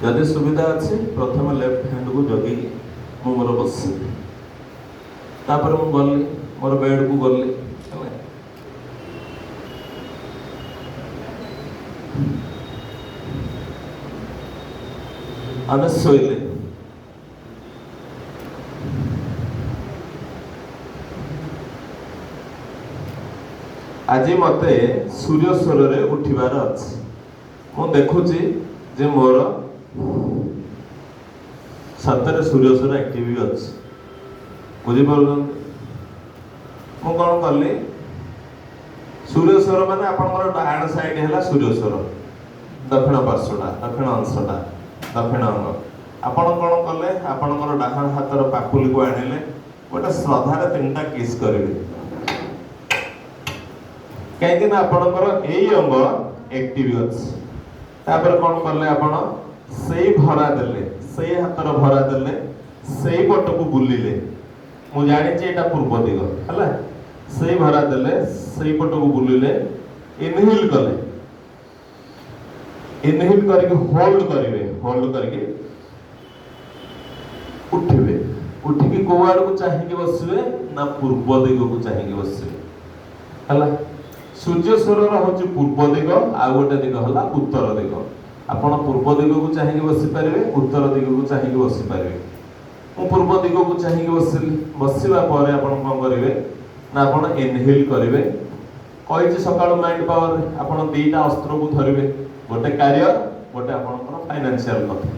जदि सुविधा अच्छी प्रथम लेफ्ट हैंड को जगी मु मोर बस तापर मु गली मोर बेड को गली आम शोले आज मते सूर्य स्वर रे उठिबार अछि मु देखुची जे मोर सतरे सूर्य स्वर एक्टिव अछि बुझी पारुछन मु कोन करली सूर्य स्वर माने आपनकर डाहाण साइड हैला सूर्य स्वर दक्षिण पार्श्वटा दक्षिण अंशटा दक्षिण अंग आपण कोन कले आपनकर डाहाण हातर पाकुली को आनिले गोटे श्रद्धार तीनटा किस करिवे कहीं ना आपनकर एई अंग एक्टिव अछि तापर कोन करले आपण सेई भरा देले सेई हातर भरा देले सेई पट को बुलिले मु जानि जे एटा पूर्व दिग हला सेई भरा देले सेई पट को बुलिले इनहेल कले इनहेल करके होल्ड करके उठिबे उठिकी कोवाड़ को चाहिए बसबे ना पूर्व दिग को चाहिए बसबे हला सूर्य स्वर हूँ पूर्व दिग आ गोटे दिग है उत्तर दिग आपण पूर्व दिग को चाहिए बसी पारे उत्तर दिग को चाहिए बसी पारे मु पूर्व दिग को चाहिए बसिली बसवा पर आपण कौन करेंगे ना आपण इनहेल करेंगे कही सकाल माइंड पावर आपण दीटा अस्त्र को धरवे गोटे कार्य गोटे आपणकर फाइनेंशियल कथा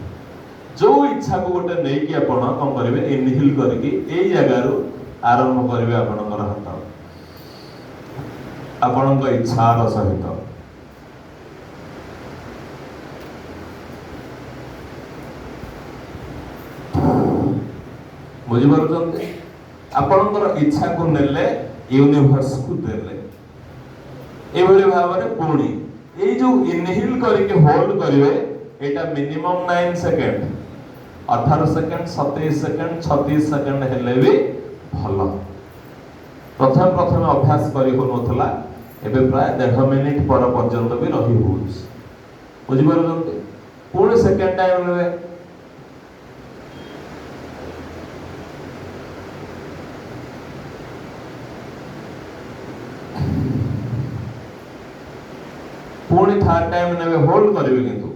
जो इच्छा को गोटे नहीं कि आपण कौन करेंगे इनहेल करके एई जगह आरंभ करेंगे आपणकर हाथ आपणक इच्छार सहित बुझिपारुछन्ति आपणकर इच्छा को नेले यूनिवर्स को देले एभली भाबरे पुणी ए जो इनहेल करके होल्ड करिवे एटा minimum 9 second 18 second 27 second 36 second हेले भी भलो प्रथम अभ्यास करी हो नथला एबे प्राय 1.5 मिनिट पर पर्यंत भी रही हो बुझी पारुछन्ति पुणी सेकंड टाइम रे पुणी थर्ड टाइम नेबे होल्ड करिवे किंतु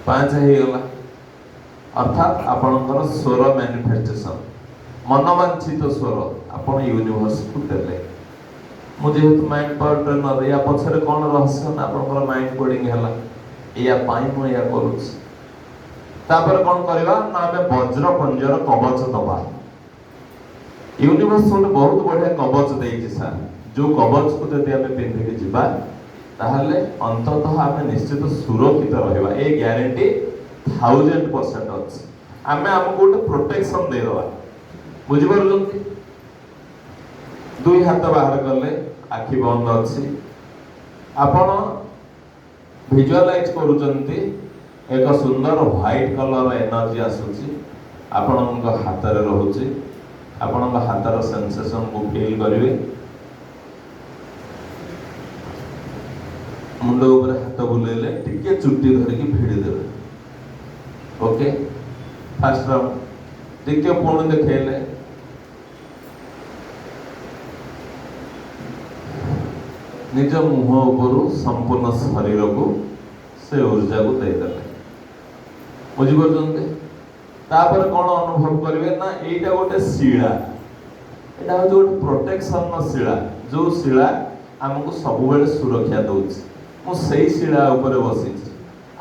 पांच हे गला अर्थात आपणकर स्वर मैनिफेस्टेशन मनोवांछित स्वर आपण यूनिवर्स को देले मुझे हेतु माइंड पावर ट्रेनर या पछरे कोन रहस्य ना आपणकर माइंड कोडिंग हैला या पाई मु या करूछ तापर कोन करबा ना हमें वज्र पंजर कवच दबा यूनिवर्स ने बहुत बढ़िया कवच देइछि सर जो कवच को यदि हमें पिंधि के जिबा ताहले अंततः आमे निश्चित सुरक्षित रहबा ए ग्यारंटी 1000% अछि आमे हमको गोटे प्रोटेक्शन दे दवा बुझि पारुछन्ति दुई हाथ बाहर करले आखि बंद अछि आपण विजुअलाइज करूछन्ति एक सुंदर व्हाइट कलर एनर्जी आसुछि आपणक हाथ रे रहउछि आपणक हाथर सेंसेशन को फील करिवे मुंड ऊपर हाथ बुलेले टिके चुट्टी धरिकी भिड़ी देवे ओके फर्स्ट राउंड द्वितीय पूर्ण देखेले निज मुह ऊपर संपूर्ण शरीर को से ऊर्जा को दे देले बुझी पारुछन्ति तापर कोन अनुभव करिवे ना एटा गोटे शिला एटा हो गोटे प्रोटेक्शन न शिला जो शिला हमको सब बेले सुरक्षा दोछि मु सेई शिला ऊपर बसी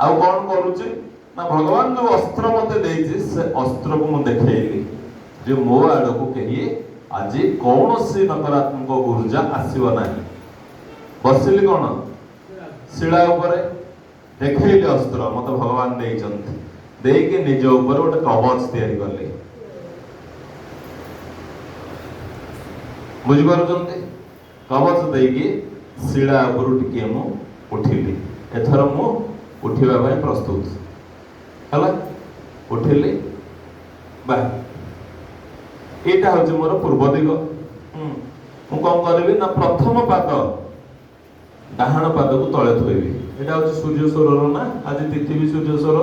आउ कोन करूछि ना भगवान जो अस्त्र मते देछि से अस्त्र को मु देखैली जे मो आड़ को कहिए आज कौन सी नकारात्मक ऊर्जा आसीबो नाही ବସିଲି କଣ ଶିଳା ଉପରେ, ଦେଖେଇଲି ଅସ୍ତ୍ର ମତେ ଭଗବାନ ଦେଇଛନ୍ତି, ଦେଇକି ନିଜ ଉପରେ ଗୋଟେ କବଚ ତିଆରି କଲି। ବୁଝିପାରୁଛନ୍ତି? କବଚ ଦେଇକି ଶିଳା ଉପରୁ ଟିକେ ମୁଁ ଉଠିଲି। ଏଥର ମୁଁ ଉଠିବା ପାଇଁ ପ୍ରସ୍ତୁତ ହେଲା। ଉଠିଲି, ବା ଏଇଟା ହଉଛି ମୋର ପୂର୍ବ ଦିଗ। ମୁଁ କଣ କରିବି ନା ପ୍ରଥମ ପାଦ ଡାହାଣ ପାଦକୁ ତଳେ ଥୋଇବି। ଏଇଟା ହଉଛି ସୂର୍ଯ୍ୟସ୍ୱରର ନା, ଆଜି ତିଥି ବି ସୂର୍ଯ୍ୟସ୍ୱର,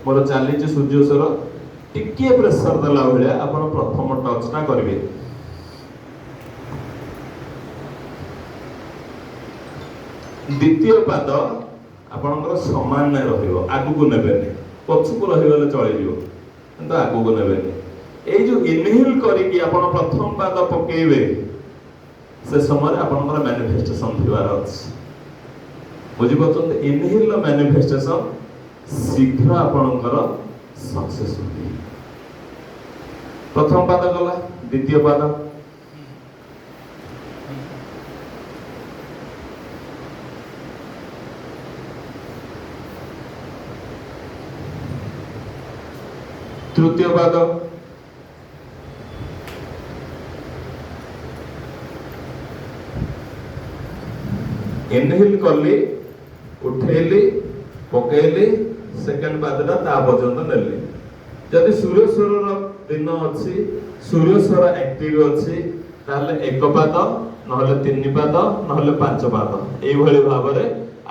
ମୋର ଚାଲିଛି ସୂର୍ଯ୍ୟସ୍ୱର। ଟିକେ ପ୍ରେସର ଦେଲା ଭଳିଆ ଆପଣ ପ୍ରଥମ ଟଚଟା କରିବେ। ଦ୍ୱିତୀୟ ପାଦ ଆପଣଙ୍କର ସମାନ ରହିବ, ଆଗକୁ ନେବେନି, ପଛକୁ ରହିଗଲେ ଚଳିଯିବ କିନ୍ତୁ ଆଗକୁ ନେବେନି। ଏଇ ଯୋଉ ଇନହେଲ କରିକି ଆପଣ ପ୍ରଥମ ପାଦ ପକେଇବେ, ସେ ସମୟରେ ଆପଣଙ୍କର ମ୍ୟାନିଫେଷ୍ଟେସନ ଥିବାର ଅଛି। ବୁଝିପାରୁଛନ୍ତି? ଇନହେଲ ମ୍ୟାନିଫେଷ୍ଟେସନ ଶୀଘ୍ର ଆପଣଙ୍କର ସକ୍ସେସ ହୁଏ। ପ୍ରଥମ ପାଦ ଗଲା, ଦ୍ୱିତୀୟ ପାଦ, ତୃତୀୟ ପାଦ, ଇନହେଲ କଲି, ଉଠେଇଲି, ପକେଇଲି, ସେକେଣ୍ଡ ପାଦଟା ତା ପର୍ଯ୍ୟନ୍ତ ନେଲି। ଯଦି ସୂର୍ଯ୍ୟସ୍ୱରର ଦିନ ଅଛି, ସୂର୍ଯ୍ୟସ୍ୱର ଆକ୍ଟିଭ ଅଛି, ତାହେଲେ ଏକ ପାଦ, ନହେଲେ ତିନି ପାଦ, ନହେଲେ ପାଞ୍ଚ ପାଦ, ଏଇଭଳି ଭାବରେ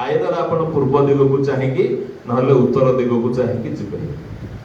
ଆଇଦର ଆପଣ ପୂର୍ବ ଦିଗକୁ ଚାହିଁକି ନହେଲେ ଉତ୍ତର ଦିଗକୁ ଚାହିଁକି ଯିବେ।